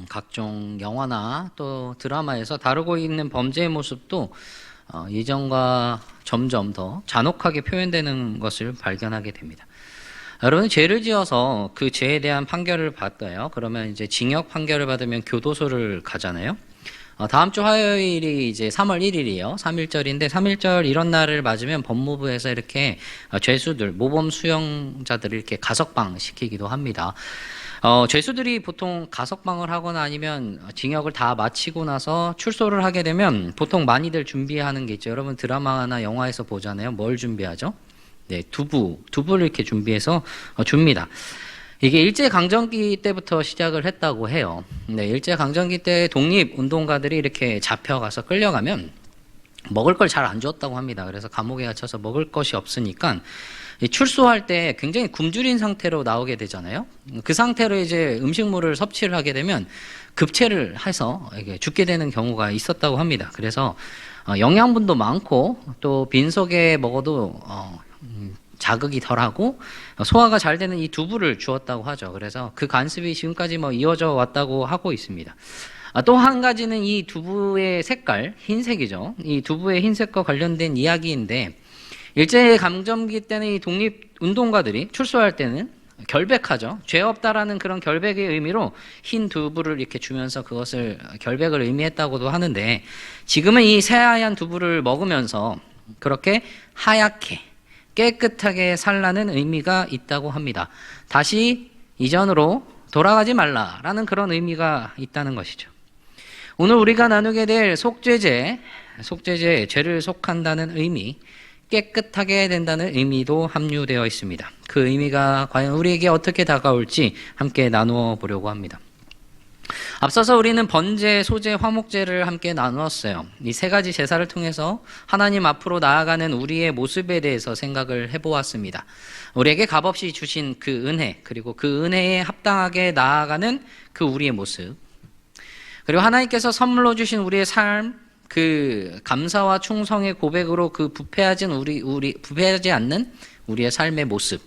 각종 영화나 또 드라마에서 다루고 있는 범죄의 모습도 예전과 점점 더 잔혹하게 표현되는 것을 발견하게 됩니다. 여러분, 죄를 지어서 그 죄에 대한 판결을 받아요. 그러면 이제 징역 판결을 받으면 교도소를 가잖아요. 다음 주 화요일이 이제 3월 1일이에요. 3.1절인데 3.1절 이런 날을 맞으면 법무부에서 이렇게 죄수들, 모범 수용자들을 이렇게 가석방 시키기도 합니다. 죄수들이 보통 가석방을 하거나 아니면 징역을 다 마치고 나서 출소를 하게 되면 보통 많이들 준비하는 게 있죠. 여러분 드라마나 영화에서 보잖아요. 뭘 준비하죠? 네, 두부를 이렇게 준비해서 줍니다. 이게 일제강점기 때부터 시작을 했다고 해요. 네, 일제강점기 때 독립운동가들이 이렇게 잡혀가서 끌려가면 먹을 걸 잘 안 줬다고 합니다. 그래서 감옥에 갇혀서 먹을 것이 없으니까 출소할 때 굉장히 굶주린 상태로 나오게 되잖아요. 그 상태로 이제 음식물을 섭취를 하게 되면 급체를 해서 죽게 되는 경우가 있었다고 합니다. 그래서 영양분도 많고 또 빈속에 먹어도 자극이 덜하고 소화가 잘 되는 이 두부를 주었다고 하죠. 그래서 그 관습이 지금까지 이어져 왔다고 하고 있습니다. 또 한 가지는 이 두부의 색깔, 흰색이죠. 이 두부의 흰색과 관련된 이야기인데 일제강점기 때는 이 독립운동가들이 출소할 때는 결백하죠. 죄 없다라는 그런 결백의 의미로 흰 두부를 이렇게 주면서 그것을 결백을 의미했다고도 하는데 지금은 이 새하얀 두부를 먹으면서 그렇게 하얗게 깨끗하게 살라는 의미가 있다고 합니다. 다시 이전으로 돌아가지 말라라는 그런 의미가 있다는 것이죠. 오늘 우리가 나누게 될 속죄제, 죄를 속한다는 의미, 깨끗하게 된다는 의미도 함유되어 있습니다. 그 의미가 과연 우리에게 어떻게 다가올지 함께 나누어 보려고 합니다. 앞서서 우리는 번제, 소제, 화목제를 함께 나누었어요. 이 세 가지 제사를 통해서 하나님 앞으로 나아가는 우리의 모습에 대해서 생각을 해보았습니다. 우리에게 값없이 주신 그 은혜, 그리고 그 은혜에 합당하게 나아가는 그 우리의 모습, 그리고 하나님께서 선물로 주신 우리의 삶, 그 감사와 충성의 고백으로 그 부패하지 않는 우리의 삶의 모습,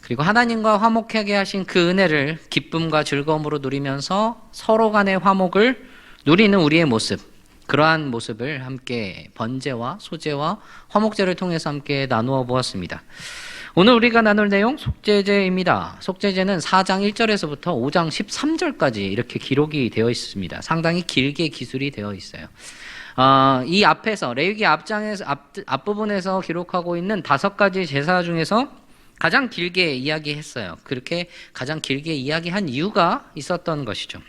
그리고 하나님과 화목하게 하신 그 은혜를 기쁨과 즐거움으로 누리면서 서로 간의 화목을 누리는 우리의 모습, 그러한 모습을 함께 번제와 소제와 화목제를 통해서 함께 나누어 보았습니다. 오늘 우리가 나눌 내용 속죄제입니다. 속죄제는 4장 1절에서부터 5장 13절까지 이렇게 기록이 되어 있습니다. 상당히 길게 기술이 되어 있어요. 이 앞에서 레위기 앞부분에서 기록하고 있는 5가지 제사 중에서 가장 길게 이야기했어요. 그렇게 가장 길게 이야기한 이유가 있었던 것이죠.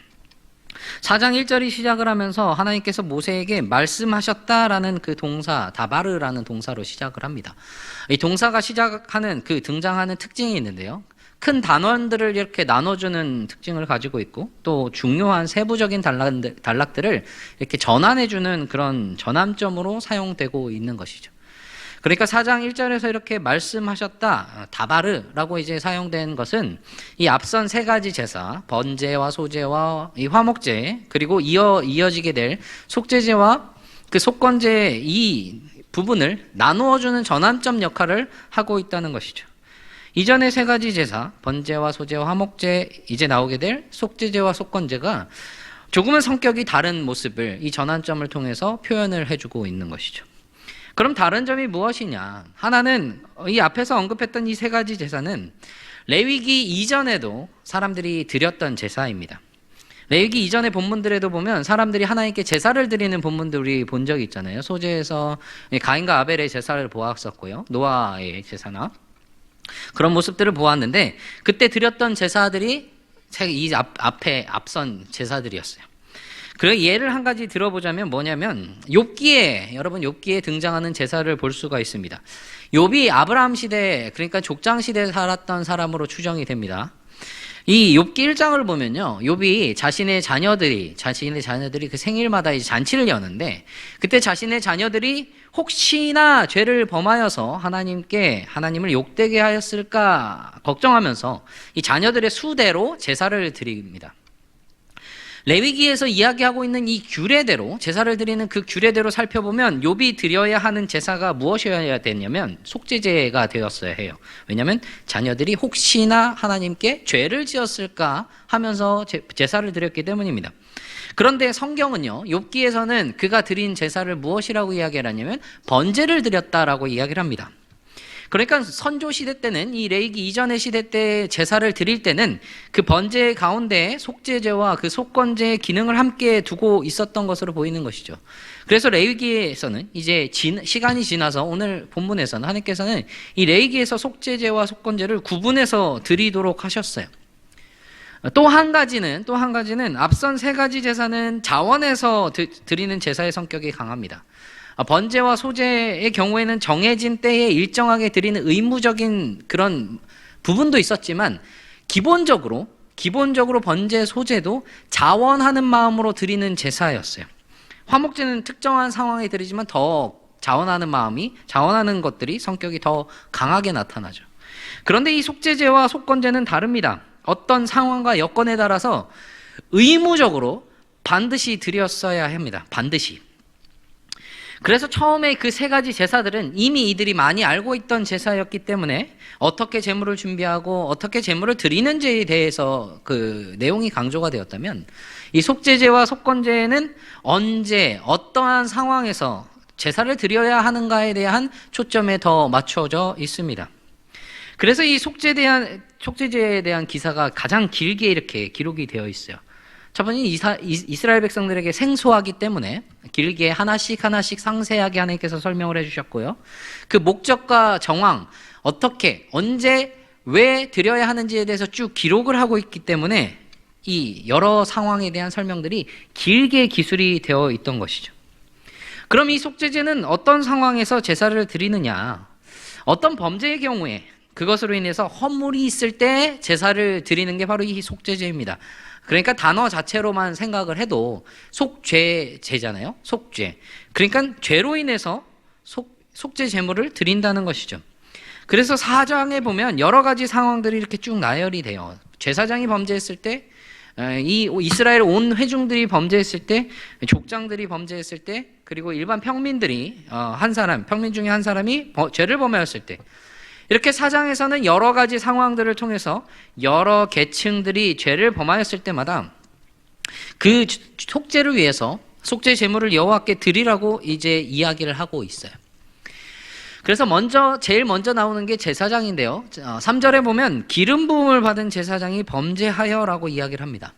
4장 1절이 시작을 하면서 하나님께서 모세에게 말씀하셨다라는 그 동사, 다바르라는 동사로 시작을 합니다. 이 동사가 시작하는 그 등장하는 특징이 있는데요. 큰 단원들을 이렇게 나눠주는 특징을 가지고 있고 또 중요한 세부적인 단락들을 이렇게 전환해주는 그런 전환점으로 사용되고 있는 것이죠. 그러니까 4장 1절에서 이렇게 말씀하셨다, 다바르라고 이제 사용된 것은 이 앞선 3가지 제사, 번제와 소제와 이 화목제, 그리고 이어지게 될 속죄제와 그 속건제 이 부분을 나누어주는 전환점 역할을 하고 있다는 것이죠. 이전의 3가지 제사, 번제와 소제와 화목제, 이제 나오게 될 속죄제와 속건제가 조금은 성격이 다른 모습을 이 전환점을 통해서 표현을 해주고 있는 것이죠. 그럼 다른 점이 무엇이냐? 하나는 이 앞에서 언급했던 이 3가지 제사는 레위기 이전에도 사람들이 드렸던 제사입니다. 레위기 이전의 본문들에도 보면 사람들이 하나님께 제사를 드리는 본문들 우리 본 적이 있잖아요. 소제에서 가인과 아벨의 제사를 보았었고요. 노아의 제사나 그런 모습들을 보았는데 그때 드렸던 제사들이 이 앞에 앞선 제사들이었어요. 그리고 예를 한 가지 들어보자면 뭐냐면 여러분 욥기에 등장하는 제사를 볼 수가 있습니다. 욥이 아브라함 시대, 그러니까 족장 시대에 살았던 사람으로 추정이 됩니다. 이 욥기 1장을 보면요, 욥이 자신의 자녀들이 그 생일마다 이제 잔치를 여는데 그때 자신의 자녀들이 혹시나 죄를 범하여서 하나님을 욕되게 하였을까 걱정하면서 이 자녀들의 수대로 제사를 드립니다. 레위기에서 이야기하고 있는 이 규례대로, 제사를 드리는 그 규례대로 살펴보면 욥이 드려야 하는 제사가 무엇이어야 되냐면 속죄제가 되었어야 해요. 왜냐하면 자녀들이 혹시나 하나님께 죄를 지었을까 하면서 제사를 드렸기 때문입니다. 그런데 성경은요, 욥기에서는 그가 드린 제사를 무엇이라고 이야기를 하냐면 번제를 드렸다라고 이야기를 합니다. 그러니까 선조 시대 때는, 이 레위기 이전의 시대 때 제사를 드릴 때는 그 번제 가운데 속죄제와 그 속건제의 기능을 함께 두고 있었던 것으로 보이는 것이죠. 그래서 레위기에서는 이제 시간이 지나서 오늘 본문에서는 하나님께서는 이 레위기에서 속죄제와 속건제를 구분해서 드리도록 하셨어요. 또 한 가지는 앞선 세 가지 제사는 자원에서 드리는 제사의 성격이 강합니다. 번제와 소제의 경우에는 정해진 때에 일정하게 드리는 의무적인 그런 부분도 있었지만 기본적으로 번제, 소제도 자원하는 마음으로 드리는 제사였어요. 화목제는 특정한 상황에 드리지만 더 자원하는 것들이 성격이 더 강하게 나타나죠. 그런데 이 속죄제와 속건제는 다릅니다. 어떤 상황과 여건에 따라서 의무적으로 반드시 드렸어야 합니다. 반드시. 그래서 처음에 그 세 가지 제사들은 이미 이들이 많이 알고 있던 제사였기 때문에 어떻게 제물을 준비하고 어떻게 제물을 드리는지에 대해서 그 내용이 강조가 되었다면, 이 속죄제와 속건제는 언제 어떠한 상황에서 제사를 드려야 하는가에 대한 초점에 더 맞춰져 있습니다. 그래서 이 속죄제에 대한 기사가 가장 길게 이렇게 기록이 되어 있어요. 첫 번째는 이스라엘 백성들에게 생소하기 때문에 길게 하나씩 상세하게 하나님께서 설명을 해주셨고요. 그 목적과 정황, 어떻게, 언제, 왜 드려야 하는지에 대해서 쭉 기록을 하고 있기 때문에 이 여러 상황에 대한 설명들이 길게 기술이 되어 있던 것이죠. 그럼 이 속죄제는 어떤 상황에서 제사를 드리느냐? 어떤 범죄의 경우에 그것으로 인해서 허물이 있을 때 제사를 드리는 게 바로 이 속죄제입니다. 그러니까 단어 자체로만 생각을 해도 속죄제잖아요. 속죄. 그러니까 죄로 인해서 속죄 제물을 드린다는 것이죠. 그래서 사장에 보면 여러 가지 상황들이 이렇게 쭉 나열이 돼요. 제사장이 범죄했을 때, 이 이스라엘 온 회중들이 범죄했을 때, 족장들이 범죄했을 때, 그리고 일반 평민들이 평민 중에 한 사람이 죄를 범하였을 때, 이렇게 사장에서는 여러 가지 상황들을 통해서 여러 계층들이 죄를 범하였을 때마다 그 속죄를 위해서 속죄 제물을 여호와께 드리라고 이제 이야기를 하고 있어요. 그래서 제일 먼저 나오는 게 제사장인데요. 3절에 보면 기름 부음을 받은 제사장이 범죄하여라고 이야기를 합니다.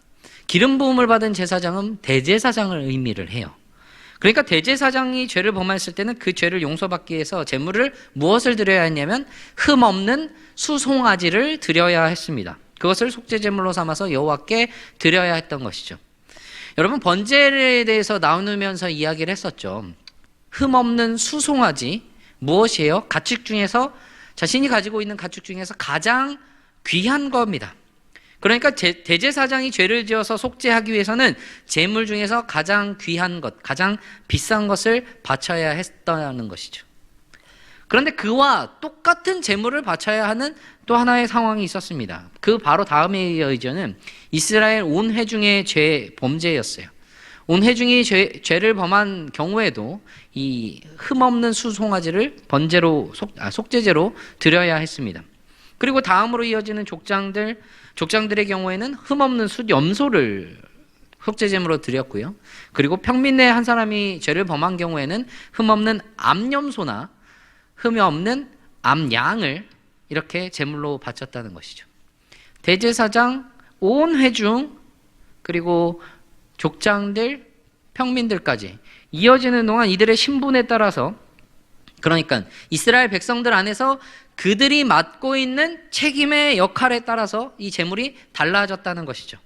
기름 부음을 받은 제사장은 대제사장을 의미를 해요. 그러니까 대제사장이 죄를 범했을 때는 그 죄를 용서받기 위해서 제물을 무엇을 드려야 했냐면 흠 없는 수송아지를 드려야 했습니다. 그것을 속죄제물로 삼아서 여호와께 드려야 했던 것이죠. 여러분, 번제에 대해서 나누면서 이야기를 했었죠. 흠 없는 수송아지, 무엇이에요? 가축 중에서, 자신이 가지고 있는 가축 중에서 가장 귀한 겁니다. 그러니까 대제사장이 죄를 지어서 속죄하기 위해서는 제물 중에서 가장 귀한 것, 가장 비싼 것을 바쳐야 했다는 것이죠. 그런데 그와 똑같은 제물을 바쳐야 하는 또 하나의 상황이 있었습니다. 그 바로 다음에 이어지는 이스라엘 온 회중의 범죄였어요. 온 회중이 죄를 범한 경우에도 이 흠없는 수송아지를 속죄제로 드려야 했습니다. 그리고 다음으로 이어지는 족장들의 경우에는 흠없는 염소를 속죄제물로 드렸고요. 그리고 평민 내 한 사람이 죄를 범한 경우에는 흠없는 암염소나 흠이 없는 암양을 이렇게 제물로 바쳤다는 것이죠. 대제사장, 온 회중, 그리고 족장들, 평민들까지 이어지는 동안 이들의 신분에 따라서, 그러니까 이스라엘 백성들 안에서 그들이 맡고 있는 책임의 역할에 따라서 이 제물이 달라졌다는 것이죠.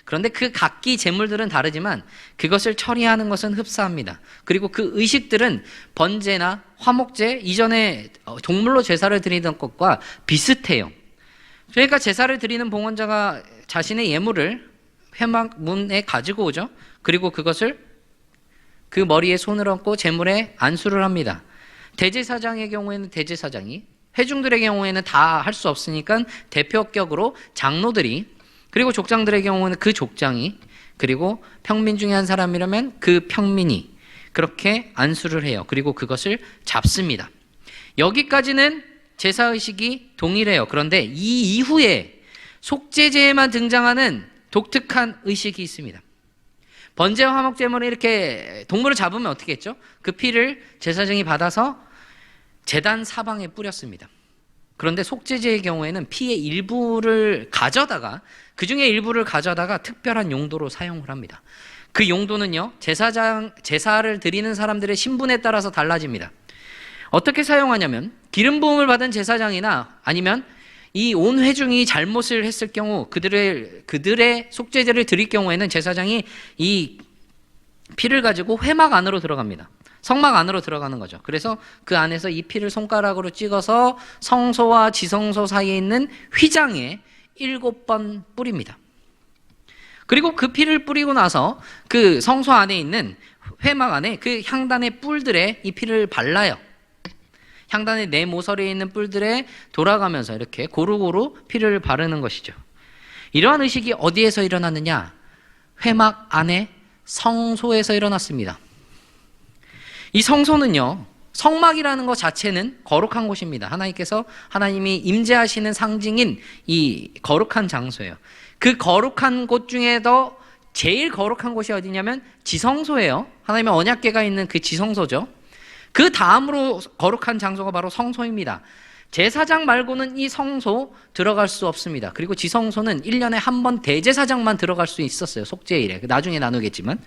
그런데 그 각기 제물들은 다르지만 그것을 처리하는 것은 흡사합니다. 그리고 그 의식들은 번제나 화목제, 이전에 동물로 제사를 드리던 것과 비슷해요. 그러니까 제사를 드리는 봉헌자가 자신의 예물을 회막문에 가지고 오죠. 그리고 그것을 그 머리에 손을 얹고 제물에 안수를 합니다. 대제사장의 경우에는 대제사장이, 회중들의 경우에는 다 할 수 없으니까 대표격으로 장로들이, 그리고 족장들의 경우는 그 족장이, 그리고 평민 중에 한 사람이라면 그 평민이 그렇게 안수를 해요. 그리고 그것을 잡습니다. 여기까지는 제사의식이 동일해요. 그런데 이 이후에 속죄제에만 등장하는 독특한 의식이 있습니다. 번제와 화목제물은 이렇게 동물을 잡으면 어떻게 했죠? 그 피를 제사장이 받아서 제단 사방에 뿌렸습니다. 그런데 속죄제의 경우에는 피의 일부를 가져다가, 그 중에 일부를 가져다가 특별한 용도로 사용을 합니다. 그 용도는요, 제사를 드리는 사람들의 신분에 따라서 달라집니다. 어떻게 사용하냐면, 기름 부음을 받은 제사장이나 아니면 이 온 회중이 잘못을 했을 경우 그들의 속죄제를 드릴 경우에는 제사장이 이 피를 가지고 회막 안으로 들어갑니다. 성막 안으로 들어가는 거죠. 그래서 그 안에서 이 피를 손가락으로 찍어서 성소와 지성소 사이에 있는 휘장에 7번 뿌립니다. 그리고 그 피를 뿌리고 나서 그 성소 안에 있는 회막 안에 그 향단의 뿔들에 이 피를 발라요. 향단의 네 모서리에 있는 뿔들에 돌아가면서 이렇게 고루고루 피를 바르는 것이죠. 이러한 의식이 어디에서 일어났느냐? 회막 안에 성소에서 일어났습니다. 이 성소는요, 성막이라는 것 자체는 거룩한 곳입니다. 하나님이 임재하시는 상징인 이 거룩한 장소예요. 그 거룩한 곳 중에도 제일 거룩한 곳이 어디냐면 지성소예요. 하나님의 언약궤가 있는 그 지성소죠. 그 다음으로 거룩한 장소가 바로 성소입니다. 제사장 말고는 이 성소 들어갈 수 없습니다. 그리고 지성소는 1년에 한 번 대제사장만 들어갈 수 있었어요. 속죄일에. 나중에 나누겠지만.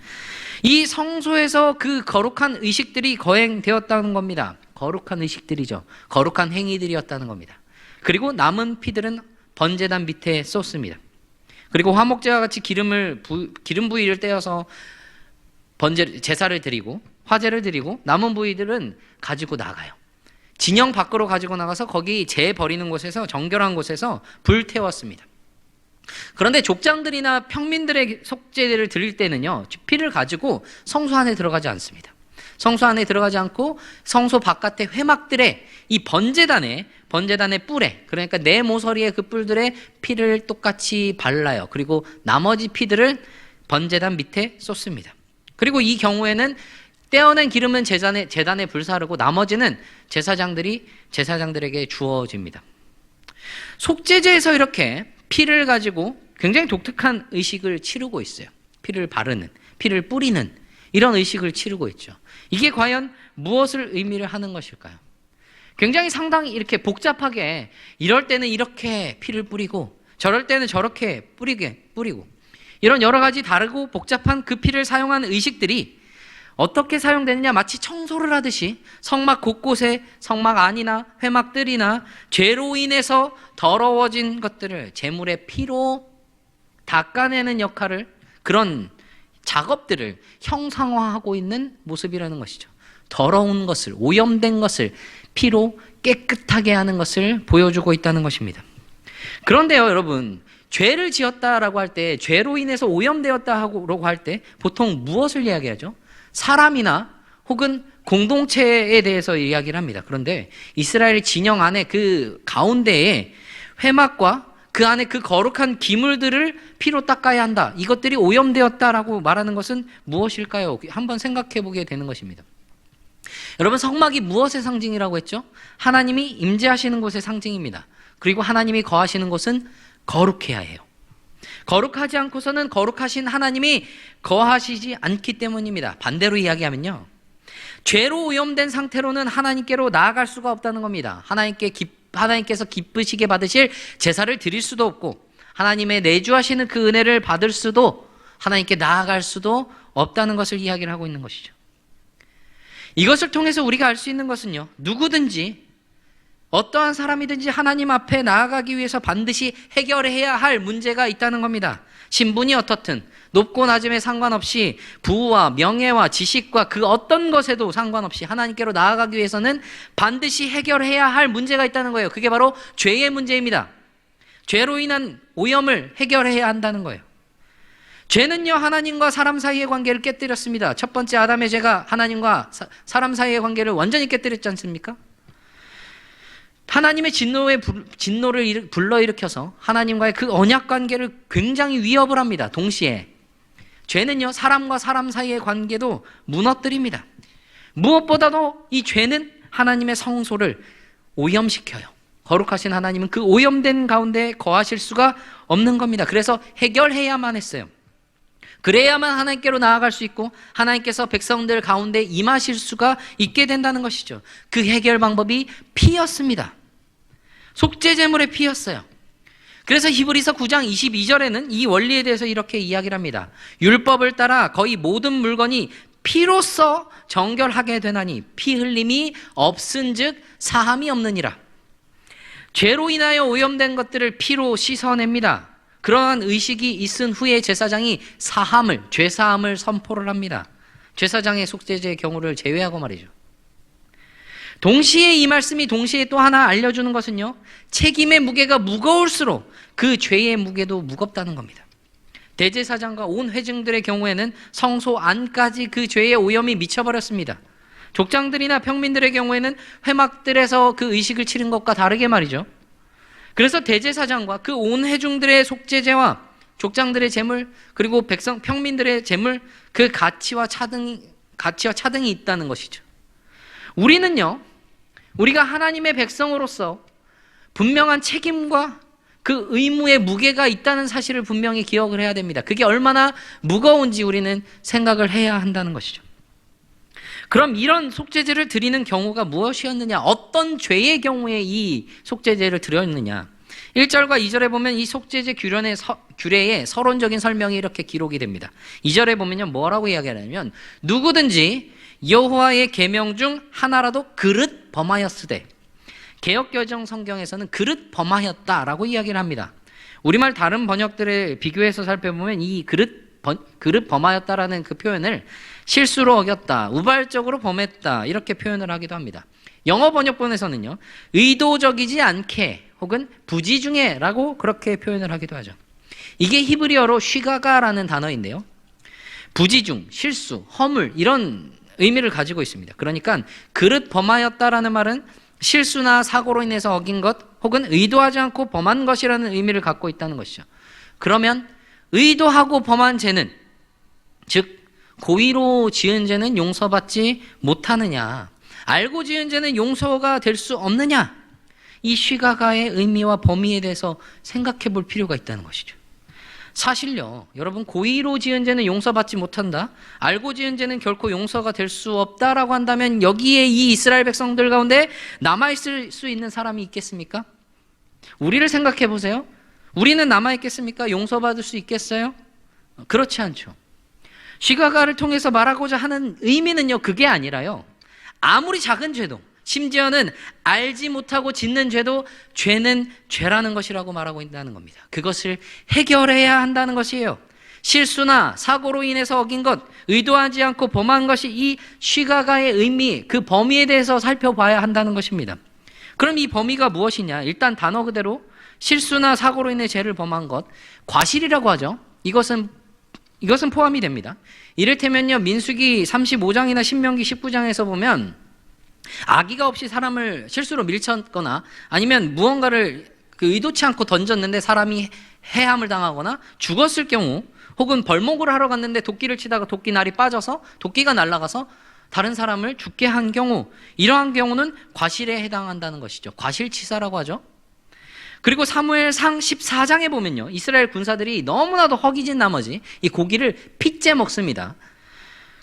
이 성소에서 그 거룩한 의식들이 거행되었다는 겁니다. 거룩한 의식들이죠. 거룩한 행위들이었다는 겁니다. 그리고 남은 피들은 번제단 밑에 쏟습니다. 그리고 화목제와 같이 기름 부위를 떼어서 제사를 드리고 화제를 드리고 남은 부위들은 가지고 나가요. 진영 밖으로 가지고 나가서 거기 재 버리는 곳에서, 정결한 곳에서 불태웠습니다. 그런데 족장들이나 평민들의 속죄를 드릴 때는요, 피를 가지고 성소 안에 들어가지 않습니다. 성소 안에 들어가지 않고 성소 바깥의 회막들에 이 번제단의 뿔에, 그러니까 네 모서리의 그 뿔들에 피를 똑같이 발라요. 그리고 나머지 피들을 번제단 밑에 쏟습니다. 그리고 이 경우에는 떼어낸 기름은 제단에 불사르고 나머지는 제사장들에게 주어집니다. 속죄제에서 이렇게 피를 가지고 굉장히 독특한 의식을 치르고 있어요. 피를 바르는, 피를 뿌리는 이런 의식을 치르고 있죠. 이게 과연 무엇을 의미를 하는 것일까요? 굉장히 상당히 이렇게 복잡하게, 이럴 때는 이렇게 피를 뿌리고 저럴 때는 저렇게 뿌리고 이런 여러 가지 다르고 복잡한 그 피를 사용하는 의식들이 어떻게 사용되느냐, 마치 청소를 하듯이 성막 곳곳에, 성막 안이나 회막들이나 죄로 인해서 더러워진 것들을 제물의 피로 닦아내는 역할을, 그런 작업들을 형상화하고 있는 모습이라는 것이죠. 더러운 것을, 오염된 것을 피로 깨끗하게 하는 것을 보여주고 있다는 것입니다. 그런데요, 여러분, 죄를 지었다라고 할 때, 죄로 인해서 오염되었다라고 할 때 보통 무엇을 이야기하죠? 사람이나 혹은 공동체에 대해서 이야기를 합니다. 그런데 이스라엘 진영 안에 그 가운데에 회막과 그 안에 그 거룩한 기물들을 피로 닦아야 한다, 이것들이 오염되었다라고 말하는 것은 무엇일까요? 한번 생각해 보게 되는 것입니다. 여러분, 성막이 무엇의 상징이라고 했죠? 하나님이 임재하시는 곳의 상징입니다. 그리고 하나님이 거하시는 곳은 거룩해야 해요. 거룩하지 않고서는 거룩하신 하나님이 거하시지 않기 때문입니다. 반대로 이야기하면요, 죄로 오염된 상태로는 하나님께로 나아갈 수가 없다는 겁니다. 하나님께서 기쁘시게 받으실 제사를 드릴 수도 없고, 하나님의 내주하시는 그 은혜를 받을 수도, 하나님께 나아갈 수도 없다는 것을 이야기를 하고 있는 것이죠. 이것을 통해서 우리가 알 수 있는 것은요, 누구든지 어떠한 사람이든지 하나님 앞에 나아가기 위해서 반드시 해결해야 할 문제가 있다는 겁니다. 신분이 어떻든, 높고 낮음에 상관없이, 부와 명예와 지식과 그 어떤 것에도 상관없이 하나님께로 나아가기 위해서는 반드시 해결해야 할 문제가 있다는 거예요. 그게 바로 죄의 문제입니다. 죄로 인한 오염을 해결해야 한다는 거예요. 죄는요, 하나님과 사람 사이의 관계를 깨뜨렸습니다. 첫 번째 아담의 죄가 하나님과 사람 사이의 관계를 완전히 깨뜨렸지 않습니까? 하나님의 진노를 불러일으켜서 하나님과의 그 언약 관계를 굉장히 위협을 합니다. 동시에 죄는요, 사람과 사람 사이의 관계도 무너뜨립니다. 무엇보다도 이 죄는 하나님의 성소를 오염시켜요. 거룩하신 하나님은 그 오염된 가운데 거하실 수가 없는 겁니다. 그래서 해결해야만 했어요. 그래야만 하나님께로 나아갈 수 있고 하나님께서 백성들 가운데 임하실 수가 있게 된다는 것이죠. 그 해결 방법이 피였습니다. 속죄제물의 피였어요. 그래서 히브리서 9장 22절에는 이 원리에 대해서 이렇게 이야기를 합니다. 율법을 따라 거의 모든 물건이 피로써 정결하게 되나니 피 흘림이 없은즉 사함이 없느니라. 죄로 인하여 오염된 것들을 피로 씻어냅니다. 그러한 의식이 있은 후에 제사장이 죄사함을 선포를 합니다. 제사장의 속죄제의 경우를 제외하고 말이죠. 동시에 이 말씀이 동시에 또 하나 알려주는 것은요, 책임의 무게가 무거울수록 그 죄의 무게도 무겁다는 겁니다. 대제사장과 온 회중들의 경우에는 성소 안까지 그 죄의 오염이 미쳐버렸습니다. 족장들이나 평민들의 경우에는 회막들에서 그 의식을 치른 것과 다르게 말이죠. 그래서 대제사장과 그 온 회중들의 속죄제와 족장들의 제물, 그리고 평민들의 제물, 그 가치와 차등이 있다는 것이죠. 우리는요, 우리가 하나님의 백성으로서 분명한 책임과 그 의무의 무게가 있다는 사실을 분명히 기억을 해야 됩니다. 그게 얼마나 무거운지 우리는 생각을 해야 한다는 것이죠. 그럼 이런 속죄제를 드리는 경우가 무엇이었느냐? 어떤 죄의 경우에 이 속죄제를 드렸느냐? 1절과 2절에 보면 이 속죄제 규례의 서론적인 설명이 이렇게 기록이 됩니다. 2절에 보면요, 뭐라고 이야기하냐면 누구든지 여호와의 계명 중 하나라도 그릇 범하였으되, 개역개정 성경에서는 그릇 범하였다라고 이야기를 합니다. 우리말 다른 번역들에 비교해서 살펴보면 이 그릇 범하였다라는 그 표현을 실수로 어겼다, 우발적으로 범했다 이렇게 표현을 하기도 합니다. 영어 번역본에서는요, 의도적이지 않게 혹은 부지중해라고 그렇게 표현을 하기도 하죠. 이게 히브리어로 쉬가가라는 단어인데요, 부지중, 실수, 허물 이런 의미를 가지고 있습니다. 그러니까 그릇 범하였다라는 말은 실수나 사고로 인해서 어긴 것 혹은 의도하지 않고 범한 것이라는 의미를 갖고 있다는 것이죠. 그러면 의도하고 범한 죄는, 즉 고의로 지은 죄는 용서받지 못하느냐, 알고 지은 죄는 용서가 될 수 없느냐, 이 쉬가가의 의미와 범위에 대해서 생각해 볼 필요가 있다는 것이죠. 사실요, 여러분, 고의로 지은 죄는 용서받지 못한다, 알고 지은 죄는 결코 용서가 될 수 없다라고 한다면 여기에 이 이스라엘 백성들 가운데 남아있을 수 있는 사람이 있겠습니까? 우리를 생각해 보세요. 우리는 남아있겠습니까? 용서받을 수 있겠어요? 그렇지 않죠. 쉬가가를 통해서 말하고자 하는 의미는요, 그게 아니라요, 아무리 작은 죄도, 심지어는 알지 못하고 짓는 죄도 죄는 죄라는 것이라고 말하고 있다는 겁니다. 그것을 해결해야 한다는 것이에요. 실수나 사고로 인해서 어긴 것, 의도하지 않고 범한 것이 이 쉬가가의 의미, 그 범위에 대해서 살펴봐야 한다는 것입니다. 그럼 이 범위가 무엇이냐? 일단 단어 그대로 실수나 사고로 인해 죄를 범한 것, 과실이라고 하죠. 이것은 포함이 됩니다. 이를테면요, 민수기 35장이나 신명기 19장에서 보면 악의가 없이 사람을 실수로 밀쳤거나 아니면 무언가를 의도치 않고 던졌는데 사람이 해함을 당하거나 죽었을 경우, 혹은 벌목을 하러 갔는데 도끼를 치다가 도끼 날이 빠져서 도끼가 날아가서 다른 사람을 죽게 한 경우, 이러한 경우는 과실에 해당한다는 것이죠. 과실치사라고 하죠. 그리고 사무엘상 14장에 보면요, 이스라엘 군사들이 너무나도 허기진 나머지 이 고기를 핏째 먹습니다.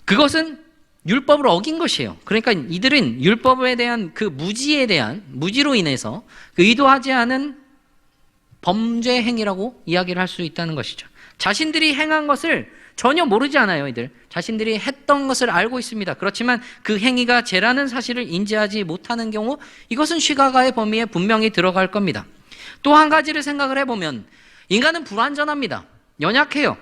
그것은 율법을 어긴 것이에요. 그러니까 이들은 율법에 대한 그 무지로 인해서 의도하지 않은 범죄 행위라고 이야기를 할 수 있다는 것이죠. 자신들이 행한 것을 전혀 모르지 않아요. 이들 자신들이 했던 것을 알고 있습니다. 그렇지만 그 행위가 죄라는 사실을 인지하지 못하는 경우, 이것은 쉬가가의 범위에 분명히 들어갈 겁니다. 또 한 가지를 생각을 해보면 인간은 불완전합니다. 연약해요.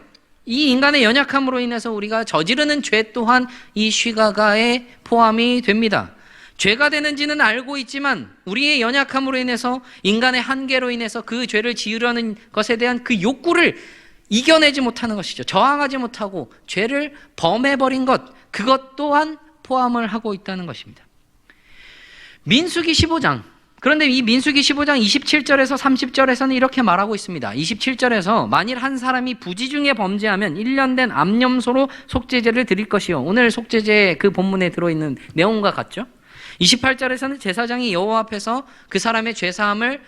이 인간의 연약함으로 인해서 우리가 저지르는 죄 또한 이 쉬가가에 포함이 됩니다. 죄가 되는지는 알고 있지만 우리의 연약함으로 인해서, 인간의 한계로 인해서 그 죄를 지으려는 것에 대한 그 욕구를 이겨내지 못하는 것이죠. 저항하지 못하고 죄를 범해버린 것, 그것 또한 포함을 하고 있다는 것입니다. 민수기 15장, 그런데 이 민수기 15장 27절에서 30절에서는 이렇게 말하고 있습니다. 27절에서 만일 한 사람이 부지 중에 범죄하면 1년 된 암염소로 속죄제를 드릴 것이요. 오늘 속죄제 그 본문에 들어있는 내용과 같죠. 28절에서는 제사장이 여호와 앞에서 그 사람의 죄사함을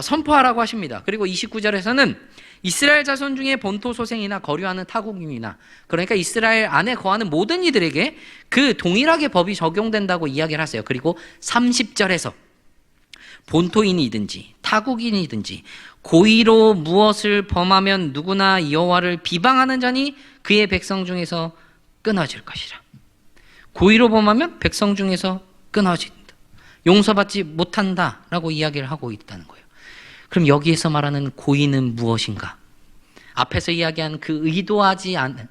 선포하라고 하십니다. 그리고 29절에서는 이스라엘 자손 중에 본토 소생이나 거류하는 타국민이나, 그러니까 이스라엘 안에 거하는 모든 이들에게 그 동일하게 법이 적용된다고 이야기를 하세요. 그리고 30절에서 본토인이든지 타국인이든지 고의로 무엇을 범하면 누구나 여호와를 비방하는 자니 그의 백성 중에서 끊어질 것이라. 고의로 범하면 백성 중에서 끊어진다, 용서받지 못한다라고 이야기를 하고 있다는 거예요. 그럼 여기에서 말하는 고의는 무엇인가? 앞에서 이야기한 그 의도하지 않은,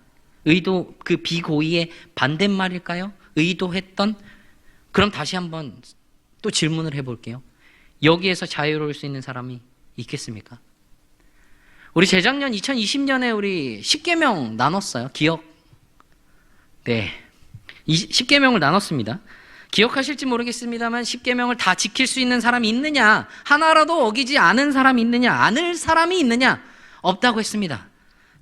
그 비고의의 반대말일까요? 의도했던? 그럼 다시 한번 또 질문을 해볼게요. 여기에서 자유로울 수 있는 사람이 있겠습니까? 우리 재작년 2020년에 우리 10계명 나눴어요. 기억? 네. 10계명을 나눴습니다. 기억하실지 모르겠습니다만 10계명을 다 지킬 수 있는 사람이 있느냐, 하나라도 어기지 않은 사람이 있느냐, 않을 사람이 있느냐, 없다고 했습니다.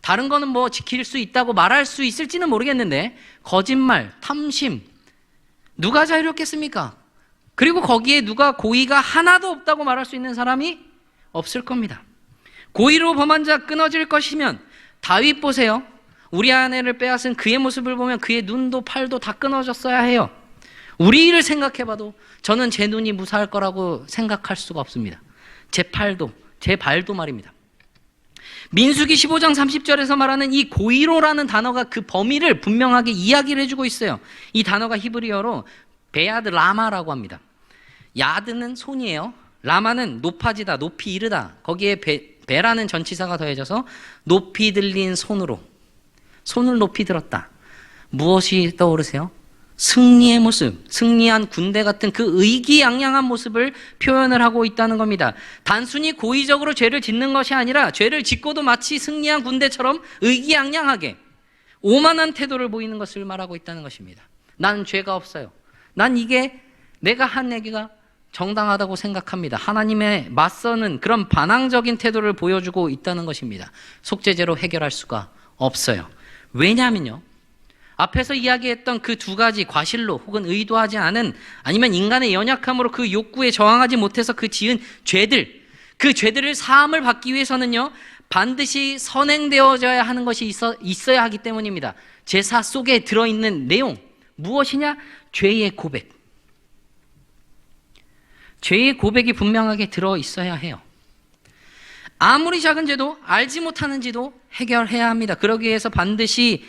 다른 거는 뭐 지킬 수 있다고 말할 수 있을지는 모르겠는데 거짓말, 탐심, 누가 자유롭겠습니까? 그리고 거기에 누가 고의가 하나도 없다고 말할 수 있는 사람이 없을 겁니다. 고의로 범한 자 끊어질 것이면 다윗 보세요. 우리아 아내를 빼앗은 그의 모습을 보면 그의 눈도 팔도 다 끊어졌어야 해요. 우리를 생각해봐도 저는 제 눈이 무사할 거라고 생각할 수가 없습니다. 제 팔도, 제 발도 말입니다. 민수기 15장 30절에서 말하는 이 고의로라는 단어가 그 범위를 분명하게 이야기를 해주고 있어요. 이 단어가 히브리어로 베야드 라마라고 합니다. 야드는 손이에요. 라마는 높아지다, 높이 이르다. 거기에 베라는 전치사가 더해져서 높이 들린 손으로, 손을 높이 들었다. 무엇이 떠오르세요? 승리의 모습, 승리한 군대 같은 그 의기양양한 모습을 표현을 하고 있다는 겁니다. 단순히 고의적으로 죄를 짓는 것이 아니라 죄를 짓고도 마치 승리한 군대처럼 의기양양하게 오만한 태도를 보이는 것을 말하고 있다는 것입니다. 난 죄가 없어요. 난 이게 내가 한 얘기가 정당하다고 생각합니다. 하나님의 맞서는 그런 반항적인 태도를 보여주고 있다는 것입니다. 속죄제로 해결할 수가 없어요. 왜냐하면요, 앞에서 이야기했던 그 두 가지 과실로 혹은 의도하지 않은, 아니면 인간의 연약함으로 그 욕구에 저항하지 못해서 그 지은 죄들, 그 죄들을 사함을 받기 위해서는요 반드시 선행되어져야 하는 것이 있어야 하기 때문입니다. 제사 속에 들어있는 내용 무엇이냐? 죄의 고백. 죄의 고백이 분명하게 들어있어야 해요. 아무리 작은 죄도 알지 못하는 죄도 해결해야 합니다. 그러기 위해서 반드시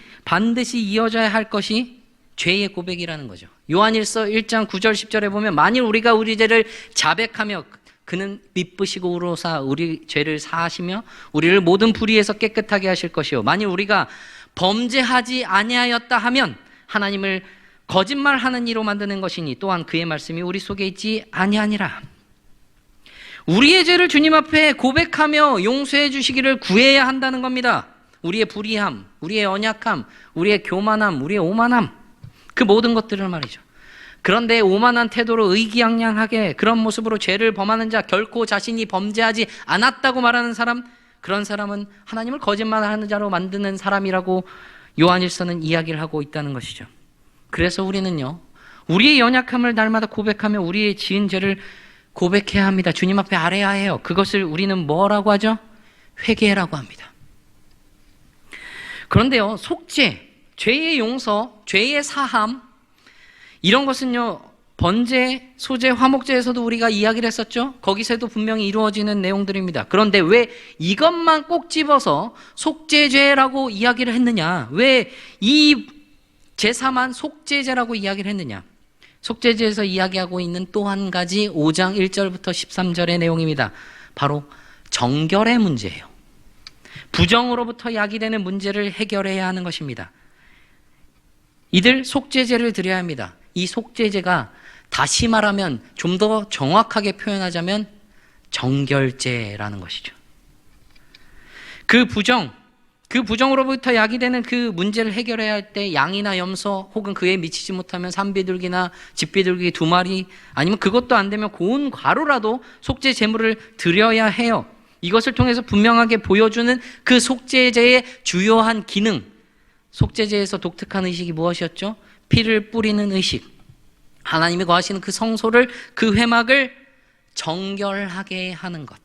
이어져야 할 것이 죄의 고백이라는 거죠. 요한일서 1장 9절 10절에 보면 만일 우리가 우리 죄를 자백하며 그는 미쁘시고 우로사 우리 죄를 사하시며 우리를 모든 불의에서 깨끗하게 하실 것이요 만일 우리가 범죄하지 아니하였다 하면 하나님을 거짓말하는 이로 만드는 것이니 또한 그의 말씀이 우리 속에 있지 아니하니라. 우리의 죄를 주님 앞에 고백하며 용서해 주시기를 구해야 한다는 겁니다. 우리의 불의함, 우리의 연약함, 우리의 교만함, 우리의 오만함, 그 모든 것들을 말이죠. 그런데 오만한 태도로 의기양양하게 그런 모습으로 죄를 범하는 자, 결코 자신이 범죄하지 않았다고 말하는 사람, 그런 사람은 하나님을 거짓말하는 자로 만드는 사람이라고 요한일서는 이야기를 하고 있다는 것이죠. 그래서 우리는요, 우리의 연약함을 날마다 고백하며 우리의 지은 죄를 고백해야 합니다. 주님 앞에 아뢰야 해요. 그것을 우리는 뭐라고 하죠? 회개라고 합니다. 그런데요, 속죄, 죄의 용서, 죄의 사함, 이런 것은요 번제, 소제, 화목제에서도 우리가 이야기를 했었죠. 거기서도 분명히 이루어지는 내용들입니다. 그런데 왜 이것만 꼭 집어서 속죄제라고 이야기를 했느냐? 왜 이 제사만 속죄제라고 이야기를 했느냐? 속죄제에서 이야기하고 있는 또 한 가지 5장 1절부터 13절의 내용입니다. 바로 정결의 문제예요. 부정으로부터 야기되는 문제를 해결해야 하는 것입니다. 이들 속죄제를 드려야 합니다. 이 속죄제가 다시 말하면 좀 더 정확하게 표현하자면 정결제라는 것이죠. 그 부정, 그 그 부정으로부터 야기되는 그 문제를 해결해야 할 때 양이나 염소 혹은 그에 미치지 못하면 산비둘기나 집비둘기 2마리 아니면 그것도 안 되면 고운 가루라도 속죄 제물을 드려야 해요. 이것을 통해서 분명하게 보여주는 그 속죄제의 주요한 기능, 속죄제에서 독특한 의식이 무엇이었죠? 피를 뿌리는 의식. 하나님이 거하시는 그 성소를, 그 회막을 정결하게 하는 것.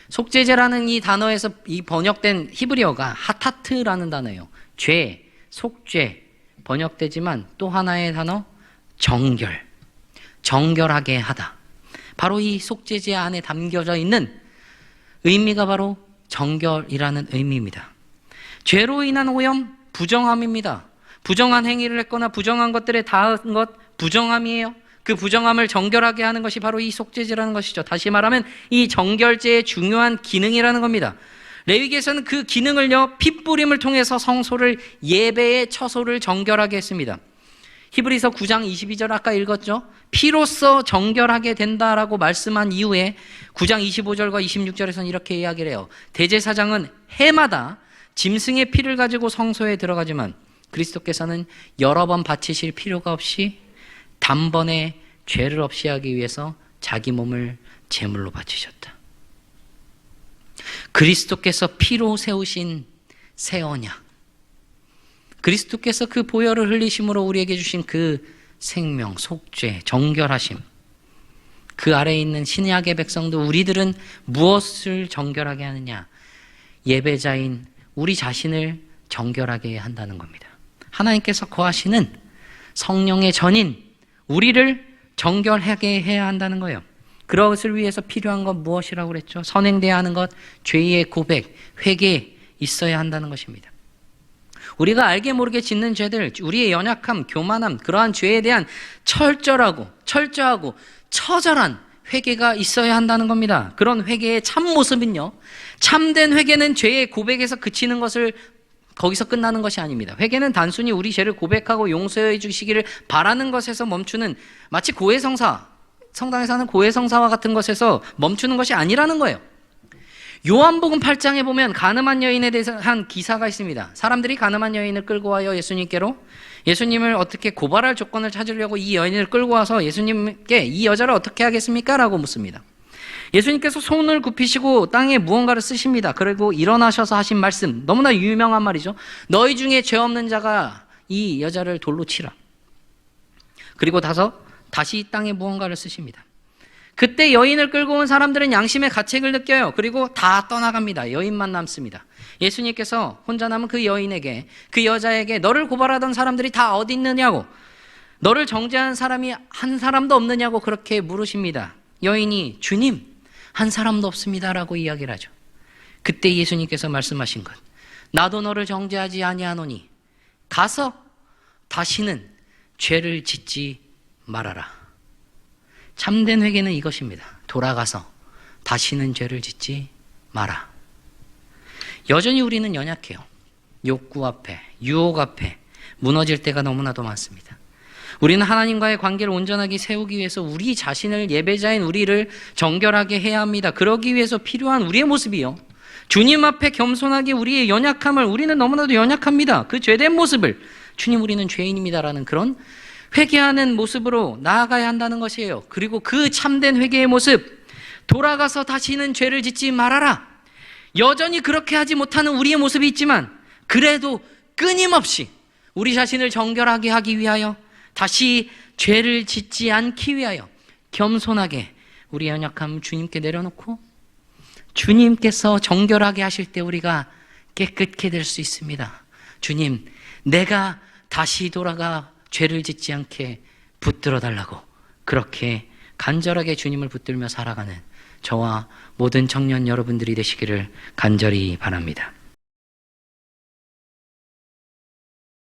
속죄제라는 이 단어에서 이 번역된 히브리어가 하타트라는 단어예요. 죄, 속죄 번역되지만 또 하나의 단어 정결, 정결하게 하다. 바로 이 속죄제 안에 담겨져 있는 의미가 바로 정결이라는 의미입니다. 죄로 인한 오염, 부정함입니다. 부정한 행위를 했거나 부정한 것들에 닿은 것, 부정함이에요. 그 부정함을 정결하게 하는 것이 바로 이 속죄제라는 것이죠. 다시 말하면 이 정결제의 중요한 기능이라는 겁니다. 레위기에서는 그 기능을요, 핏뿌림을 통해서 성소를, 예배의 처소를 정결하게 했습니다. 히브리서 9장 22절 아까 읽었죠? 피로써 정결하게 된다라고 말씀한 이후에 9장 25절과 26절에서는 이렇게 이야기를 해요. 대제사장은 해마다 짐승의 피를 가지고 성소에 들어가지만 그리스도께서는 여러 번 바치실 필요가 없이 단번에 죄를 없이 하기 위해서 자기 몸을 제물로 바치셨다. 그리스도께서 피로 세우신 새 언약, 그리스도께서 그 보혈을 흘리심으로 우리에게 주신 그 생명, 속죄, 정결하심, 그 아래에 있는 신약의 백성도 우리들은 무엇을 정결하게 하느냐? 예배자인 우리 자신을 정결하게 한다는 겁니다. 하나님께서 거하시는 성령의 전인 우리를 정결하게 해야 한다는 거예요. 그것을 위해서 필요한 건 무엇이라고 그랬죠? 선행돼야 하는 것, 죄의 고백, 회개 있어야 한다는 것입니다. 우리가 알게 모르게 짓는 죄들, 우리의 연약함, 교만함, 그러한 죄에 대한 철저하고 처절한 회개가 있어야 한다는 겁니다. 그런 회개의 참 모습은요, 참된 회개는 죄의 고백에서 그치는 것을 거기서 끝나는 것이 아닙니다. 회개는 단순히 우리 죄를 고백하고 용서해 주시기를 바라는 것에서 멈추는, 마치 고해성사, 성당에서 하는 고해성사와 같은 것에서 멈추는 것이 아니라는 거예요. 요한복음 8장에 보면 가늠한 여인에 대해서 한 기사가 있습니다. 사람들이 가늠한 여인을 끌고 와요, 예수님께로. 예수님을 어떻게 고발할 조건을 찾으려고 이 여인을 끌고 와서 예수님께 이 여자를 어떻게 하겠습니까? 라고 묻습니다. 예수님께서 손을 굽히시고 땅에 무언가를 쓰십니다. 그리고 일어나셔서 하신 말씀, 너무나 유명한 말이죠. 너희 중에 죄 없는 자가 이 여자를 돌로 치라. 그리고 다시 땅에 무언가를 쓰십니다. 그때 여인을 끌고 온 사람들은 양심의 가책을 느껴요. 그리고 다 떠나갑니다. 여인만 남습니다. 예수님께서 혼자 남은 그 여인에게, 그 여자에게 너를 고발하던 사람들이 다 어디 있느냐고, 너를 정죄한 사람이 한 사람도 없느냐고 그렇게 물으십니다. 여인이 주님, 한 사람도 없습니다라고 이야기를 하죠. 그때 예수님께서 말씀하신 것, 나도 너를 정죄하지 아니하노니 가서 다시는 죄를 짓지 말아라. 참된 회개는 이것입니다. 돌아가서 다시는 죄를 짓지 마라. 여전히 우리는 연약해요. 욕구 앞에, 유혹 앞에 무너질 때가 너무나도 많습니다. 우리는 하나님과의 관계를 온전하게 세우기 위해서 우리 자신을, 예배자인 우리를 정결하게 해야 합니다. 그러기 위해서 필요한 우리의 모습이요, 주님 앞에 겸손하게 우리의 연약함을, 우리는 너무나도 연약합니다, 그 죄된 모습을, 주님 우리는 죄인입니다라는 그런 회개하는 모습으로 나아가야 한다는 것이에요. 그리고 그 참된 회개의 모습, 돌아가서 다시는 죄를 짓지 말아라. 여전히 그렇게 하지 못하는 우리의 모습이 있지만 그래도 끊임없이 우리 자신을 정결하게 하기 위하여, 다시 죄를 짓지 않기 위하여 겸손하게 우리 연약함 주님께 내려놓고 주님께서 정결하게 하실 때 우리가 깨끗게 될 수 있습니다. 주님, 내가 다시 돌아가 죄를 짓지 않게 붙들어 달라고, 그렇게 간절하게 주님을 붙들며 살아가는 저와 모든 청년 여러분들이 되시기를 간절히 바랍니다.